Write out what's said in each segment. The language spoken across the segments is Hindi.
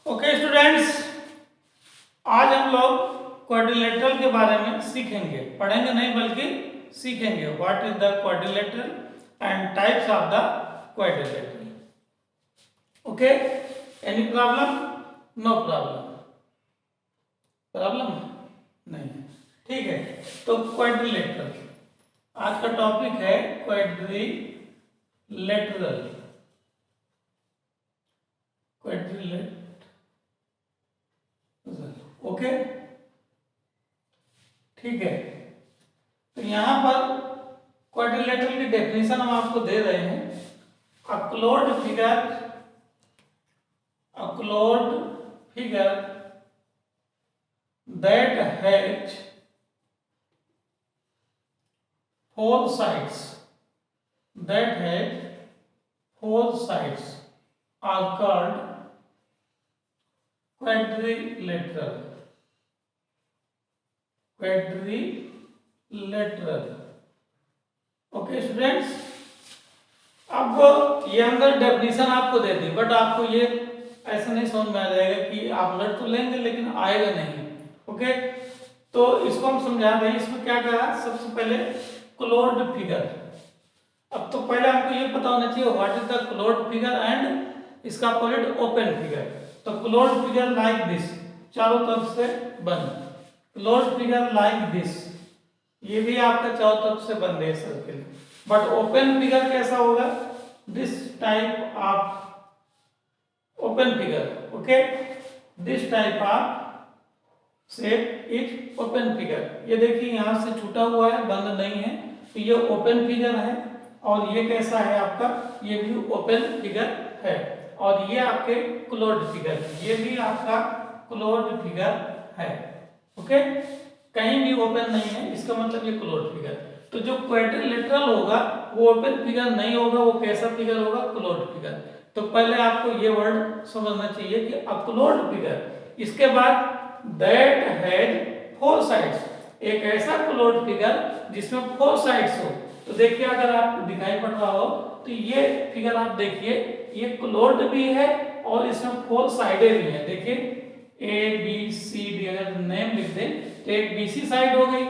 ओके स्टूडेंट्स, आज हम लोग क्वाड्रिलेटरल के बारे में सीखेंगे। पढ़ेंगे नहीं बल्कि सीखेंगे। What is the quadrilateral and types of the quadrilateral. Okay, any problem? No problem. Problem नहीं, ठीक है। तो क्वाड्रिलेटरल आज का टॉपिक है, क्वाड्रिलेटरल। ओके, ठीक है। तो यहां पर क्वाड्रिलेटरल की डेफिनेशन हम आपको दे रहे हैं। अ closed figure that has four sides are called quadrilateral. Okay students, अब ये अंदर डेफिनेशन आपको दे दी, बट आपको ये ऐसा नहीं समझ में आ जाएगा कि आप लट तो लेंगे लेकिन आएगा नहीं। ओके, तो इसको हम समझा रहे हैं। इसमें क्या कहा, सबसे पहले क्लोज्ड फिगर। अब तो पहले आपको ये पता होना चाहिए what is the closed figure and इसका अपोजिट ओपन फिगर। तो क्लोज्ड फिगर लाइक दिस, चारों तरफ से बंद। क्लोज्ड फिगर लाइक दिस, ये भी आपका चारों तरफ से बंद है सर्किल। बट ओपन फिगर कैसा होगा, this type of open figure. Okay, this type of shape is open figure. ये देखिए यहां से छूटा हुआ है, बंद नहीं है, तो ये ओपन फिगर है। और ये कैसा है आपका, ये भी ओपन फिगर है। और ये आपके क्लोज्ड फिगर, ये भी आपका क्लोज्ड फिगर है। ओके, कहीं भी ओपन नहीं है, इसका मतलब ये क्लोज्ड फिगर। तो जो क्वाड्रिलेटरल होगा वो ओपन फिगर नहीं होगा, वो कैसा फिगर होगा, क्लोज्ड फिगर। तो पहले आपको ये वर्ड समझना चाहिए कि अ क्लोज्ड फिगर। इसके बाद दैट हैज फोर साइड्स, एक ऐसा क्लोज्ड फिगर जिसमें फोर साइड्स हो। तो देखिए अगर आपको दिखाई पड़ रहा हो तो ये फिगर आप देखिए, ये क्लोज्ड भी है और इसमें फोर साइडें भी है। देखिए ए बी सी डी, अगर नेम लिख दें तो एक बीसी साइड हो गई,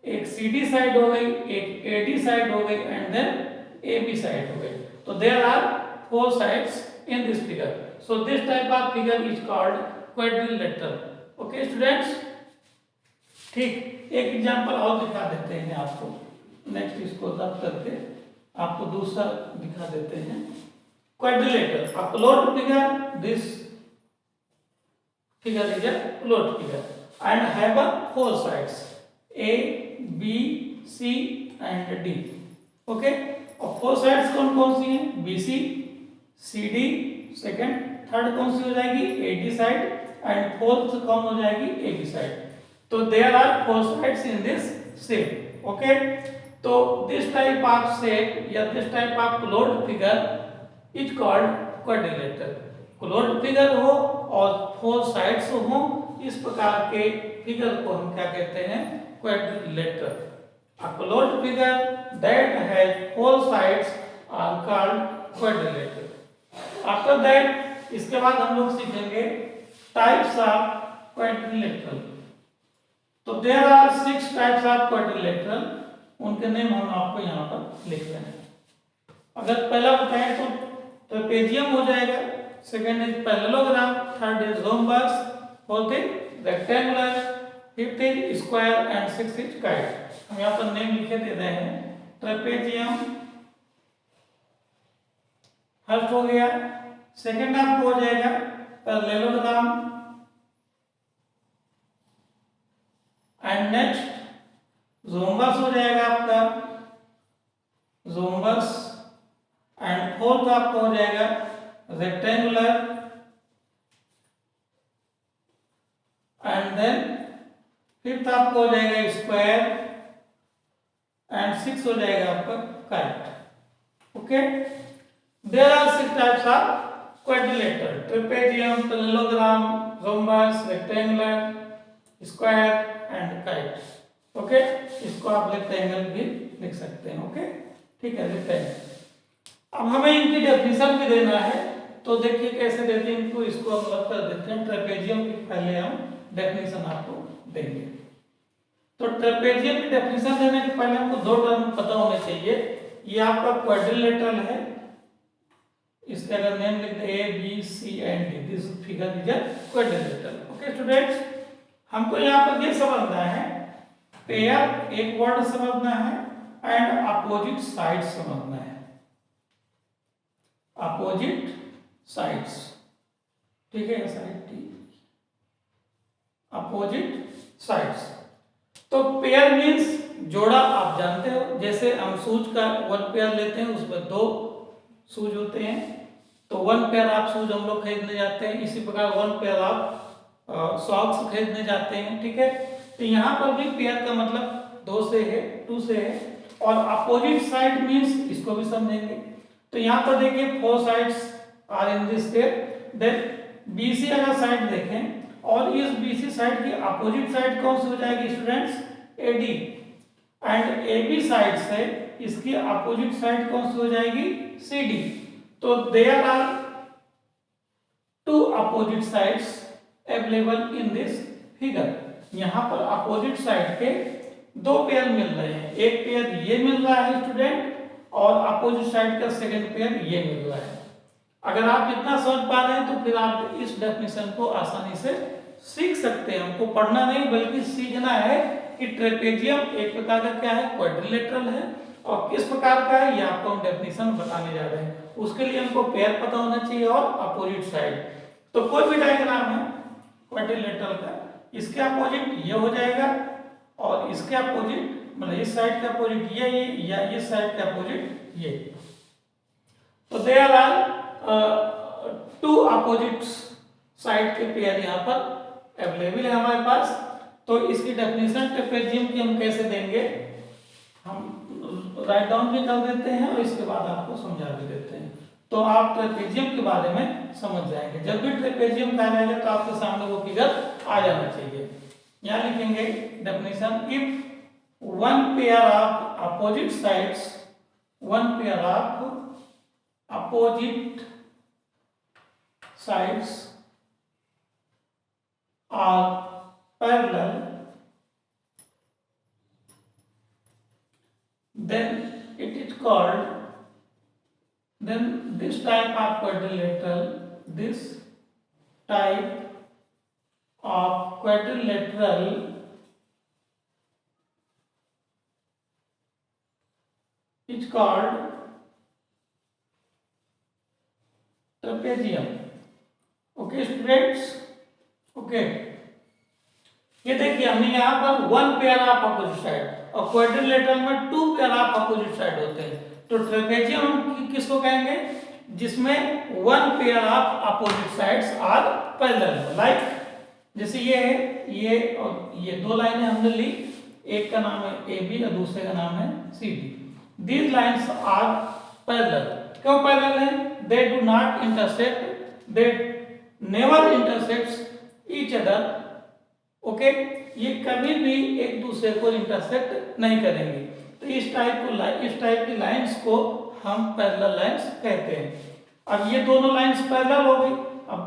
एक सीडी साइड हो गई, एक एडी साइड हो गई एंड देन एबी साइड हो गई। तो there are four sides in this figure. So this type of figure is called quadrilateral. Okay students, ठीक। एक एग्जांपल और दिखा देते हैं आपको, नेक्स्ट इसको रब करके आपको दूसरा दिखा देते हैं। Quadrilateral, a closed figure, this figure is a closed figure and have a four sides A, B, C and D. Okay, और four sides कौन कौन सी हैं, BC, CD, सेकंड, थर्ड कौन सी हो जाएगी, AD साइड एंड फोर्थ कौन हो जाएगी, AB साइड। तो there are four sides in this shape. Okay, तो दिस टाइप ऑफ शेप या this type of closed figure is called quadrilateral. Closed figure हो और फोर साइड्स हो, इस प्रकार के फिगर को हम क्या कहते हैं, quadrilateral. A closed figure that has four sides are called quadrilateral. After that, इसके बाद हम लोग सीखेंगे टाइप्स ऑफ क्वाड्रिलेटरल। तो there are 6 types of quadrilateral, उनके नेम हम आपको यहाँ पर लिख रहे हैं। अगर पहला बताएं तो ट्रेपेजियम हो जाएगा, second is parallelogram, third is rhombus, fourth is rectangular, fifth is square and sixth is kite. हम यहाँ पर नेम लिखे दे रहे हैं। ट्रेपेजियम फर्स्ट हो गया, सेकेंड आपको हो जाएगा पैरेललोग्राम एंड नेक्स्ट रोम्बस हो जाएगा आपका, रोम्बस एंड फोर्थ आपको हो जाएगा रेक्टेंगुलर एंड देन फिफ्थ आपको हो जाएगा स्क्वायर एंड सिक्स हो जाएगा आपका kite. Okay, there are 6 types of quadrilateral, trapezium, parallelogram, rhombus, rectangular, square and kite. Okay, इसको आप रेक्टेंगल भी लिख सकते हैं। ओके, ठीक है, रेक्टेंगल। अब हमें इनकी डेफिनेशन भी देना है तो देखिए कैसे देते हैं इनको, इसको अलग कर देते हैं। ट्रेपेजियम की पहले हम डेफिनेशन आपको देंगे। तो ट्रेपेजियम की डेफिनेशन देने के पहले हमको दो टर्म पता होने चाहिए। ये आपका क्वाड्रिलेटरल है, इसके अगर नेम लिख दे A B C and D, this figure is a quadrilateral. Okay students, हमको यहाँ पर ये समझना है, पेयर एक वर्ड समझना है एंड अपोजिट साइड समझना है। अपोजिट साइड्स, ठीक है, साइड अपोजिट साइड्स। तो पेयर मीन्स जोड़ा, आप जानते हो, जैसे हम शूज का वन पेयर लेते हैं, उसमें दो शूज होते हैं, तो वन पेयर आप शूज हम लोग खरीदने जाते हैं, इसी प्रकार वन पेयर आप सॉक्स खरीदने जाते हैं, ठीक है। तो यहाँ पर भी पेयर का मतलब दो से है, टू से है। और अपोजिट साइड मीन्स इसको भी समझेंगे। तो यहाँ पर देखिए four sides are in this step, then BC अगर साइड देखें और इस BC साइड की अपोजिट साइड कौन सी हो जाएगी students, AD, and AB side से इसकी अपोजिट साइड कौन सी हो जाएगी, CD। तो there are two opposite sides available in this figure. यहाँ पर अपोजिट साइड के दो पेयर मिल रहे हैं, एक पेयर ये मिल रहा है स्टूडेंट, और अपोजिट साइड का सेकंड पेयर ये मिल रहा है। अगर आप इतना समझ पा रहे हैं तो फिर आप इस डेफिनेशन को आसानी से सीख सकते हैं। हमको पढ़ना नहीं बल्कि सीखना है कि ट्रेपेजियम एक प्रकार का क्या है, क्वाड्रिलेटरल है, और किस प्रकार का है ये आपको हम डेफिनेशन बताने जा रहे हैं। उसके लिए हमको पेयर पता होना चाहिए और अपोजिट साइड। तो कोई भी डायग्राम है क्वाड्रिलेटरल का, इसके अपोजिट ये हो जाएगा और इसके अपोजिट मतलब इस साइड के अपोजिट ये या इस साइड के अपोजिट ये। तो there are two opposite side के पेयर यहाँ पर अवेलेबल है हमारे पास। तो इसकी डेफिनेशन ट्रेपेजियम की हम कैसे देंगे, हम राइट डाउन भी कर देते हैं और इसके बाद आपको समझा भी देते हैं, तो आप ट्रेपेजियम के बारे में समझ जाएंगे। जब भी ट्रेपेजियम कहा जाएगा तो आपके सामने वो फिगर आ जाना चाहिए। यहाँ लिखेंगे definition, if one pair of opposite sides, one pair of opposite sides are parallel, then it is called, then this type of quadrilateral, this type of quadrilateral is called trapezium. Okay students, okay ये देखिए हमने यहाँ पर one pair of opposite side और क्वाड्रिलेटरल में two pair of opposite side होते हैं। तो ट्रेपेजियम हम किसको कहेंगे, जिसमें one pair of opposite sides are parallel. Like जैसे ये है, ये और ये दो लाइनें हमने ली, एक का नाम है AB और दूसरे का नाम है CD। These lines are parallel. क्यों पैरेलल है, they do not intersect, they never intersects each other। Okay, ये कभी भी एक दूसरे को इंटरसेक्ट नहीं करेंगे। तो इस टाइप की लाइंस को हम पैरेलल लाइंस कहते हैं। अब ये दोनों लाइंस पैरेलल हो गई। अब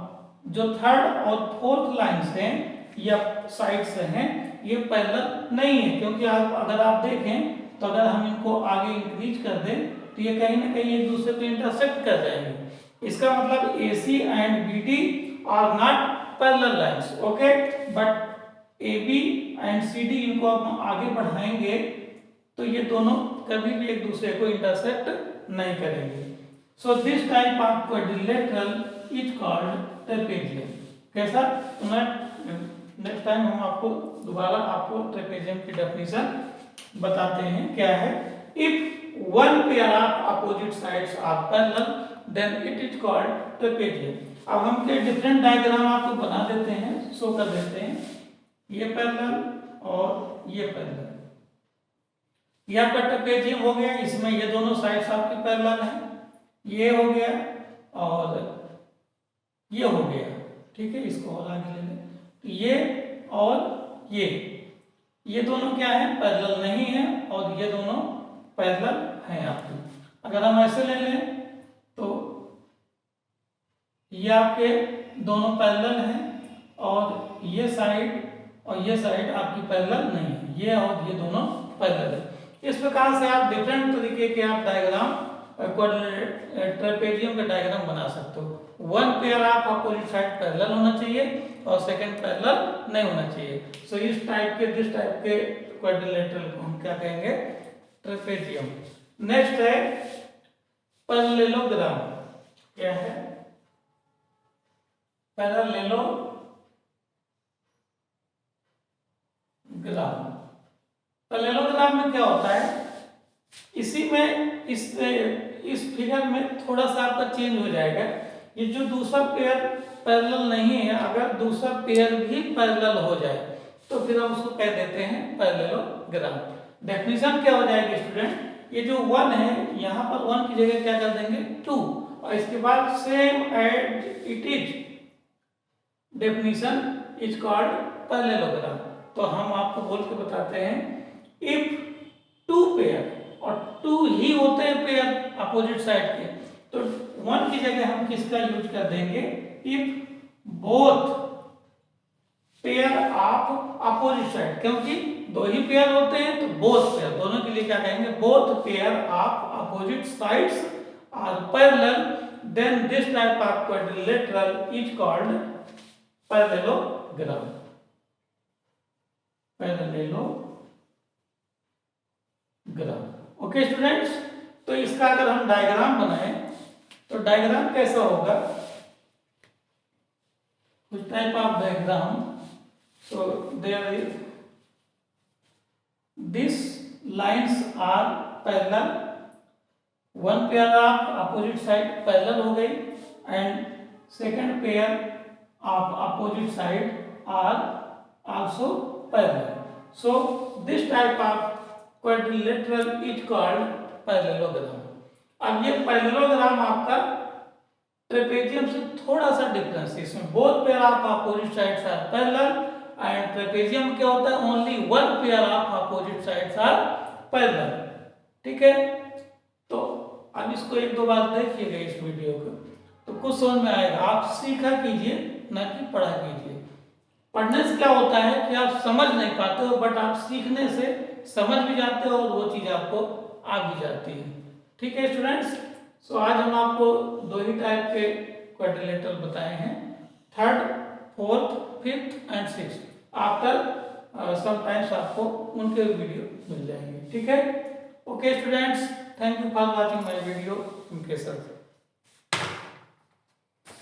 जो थर्ड और फोर्थ लाइंस हैं या साइड्स हैं ये पैरेलल नहीं है, क्योंकि अगर आप देखें तो अगर हम इनको आगे इंक्रीज कर दें तो ये कहीं ना कहीं एक दूसरे को इंटरसेक्ट कर जाएंगे। इसका मतलब AC and BD are not parallel lines, okay, but AB and CD इनको हम आगे बढ़ाएंगे तो ये दोनों कभी भी एक दूसरे को इंटरसेक्ट नहीं करेंगे। सो this type of quadrilateral is called trapezium. कैसा, नेक्स्ट टाइम हम आपको दोबारा ट्रेपेजियम की डेफिनेशन बताते हैं क्या है। If one pair of opposite sides are parallel, then it is called trapezium। अब हम के डिफरेंट डायग्राम आपको बना देते हैं, शो कर देते हैं। ये पैरेलल और ये पैरेलल, ये आपका ट्रेपेजियम हो गया, इसमें ये दोनों साइड्स आपकी पैरेलल हैं, ये हो गया और ये हो गया, ठीक है। इसको और आगे ले लें, तो ये और ये दोनों क्या है, पैरेलल नहीं है, और ये दोनों पैरेलल हैं आपकी। अगर हम ऐसे ले लें तो ये आपके दोनों पैरेलल हैं और ये साइड आपकी पैरेलल नहीं है, ये और ये दोनों पैरेलल है। इस प्रकार से आप डिफरेंट तरीके के आप डायग्राम ट्रेपेजियम का डायग्राम बना सकते हो। One pair of opposite side parallel होना चाहिए और सेकंड पैरेलल नहीं होना चाहिए। सो दिस टाइप के क्वाड्रिलेटरल को हम क्या कहेंगे? ट्रेपेजियम। नेक्स्ट है पैरेललोग्राम। क्या है? पैरेललोग्राम। पैरेललोग्राम में क्या होता है? इसी में इस फिगर में थोड़ा सा आपका चेंज हो जाएगा। ये जो दूसरा पेयर पैरेलल नहीं है, अगर दूसरा पेयर भी पैरेलल हो जाए तो फिर हम उसको कह देते हैं पैरेललोग्राम। डेफिनेशन क्या हो जाएगी स्टूडेंट? ये जो 1 है, यहाँ पर 1 की जगह क्या कर देंगे? 2, और इसके बाद same as it is definition is called parallelogram. तो हम आपको बोल के बताते हैं, इफ 2 पेयर, और 2 ही होते हैं पेयर अपोजिट साइड के, तो 1 की जगह हम किसका यूज कर देंगे? If both pair of opposite side, क्योंकि 2 ही पेयर होते हैं तो बोथ पेयर, दोनों के लिए क्या कहेंगे? Both pair of opposite sides are parallel, then this type of quadrilateral is called parallelogram. Parallelogram. Okay students, तो इसका अगर हम डायग्राम बनाएं तो डायग्राम कैसा होगा? कुछ type of diagram. So there is this lines are parallel, one pair of opposite side parallel हो गई, and second pair of opposite side are also parallel. So this type of quadrilateral is called parallelogram. अब ये पैरेललोग्राम आपका ट्रेपेजियम से थोड़ा सा डिफरेंस है, इसमें both pair of opposite sides are parallel, and trapezium क्या होता है? Only one pair of opposite sides are parallel. ठीक है, तो अब इसको 1-2 बार देखिएगा इस वीडियो को, तो कुछ समझ में आएगा। आप सीखा कीजिए, ना कि पढ़ा कीजिए। पढ़ने से क्या होता है कि आप समझ नहीं पाते हो, बट आप सीखने से समझ भी जाते हो और वो चीज आपको आ भी जाती है। ठीक है स्टूडेंट्स, सो आज हम आपको 2 ही टाइप के क्वाड्रिलेटरल बताए हैं, 3rd, 4th, 5th and 6th। After sometimes आपको उनके वीडियो मिल जाएंगे। ठीक है, okay students, thank you for watching my video. उनके साथ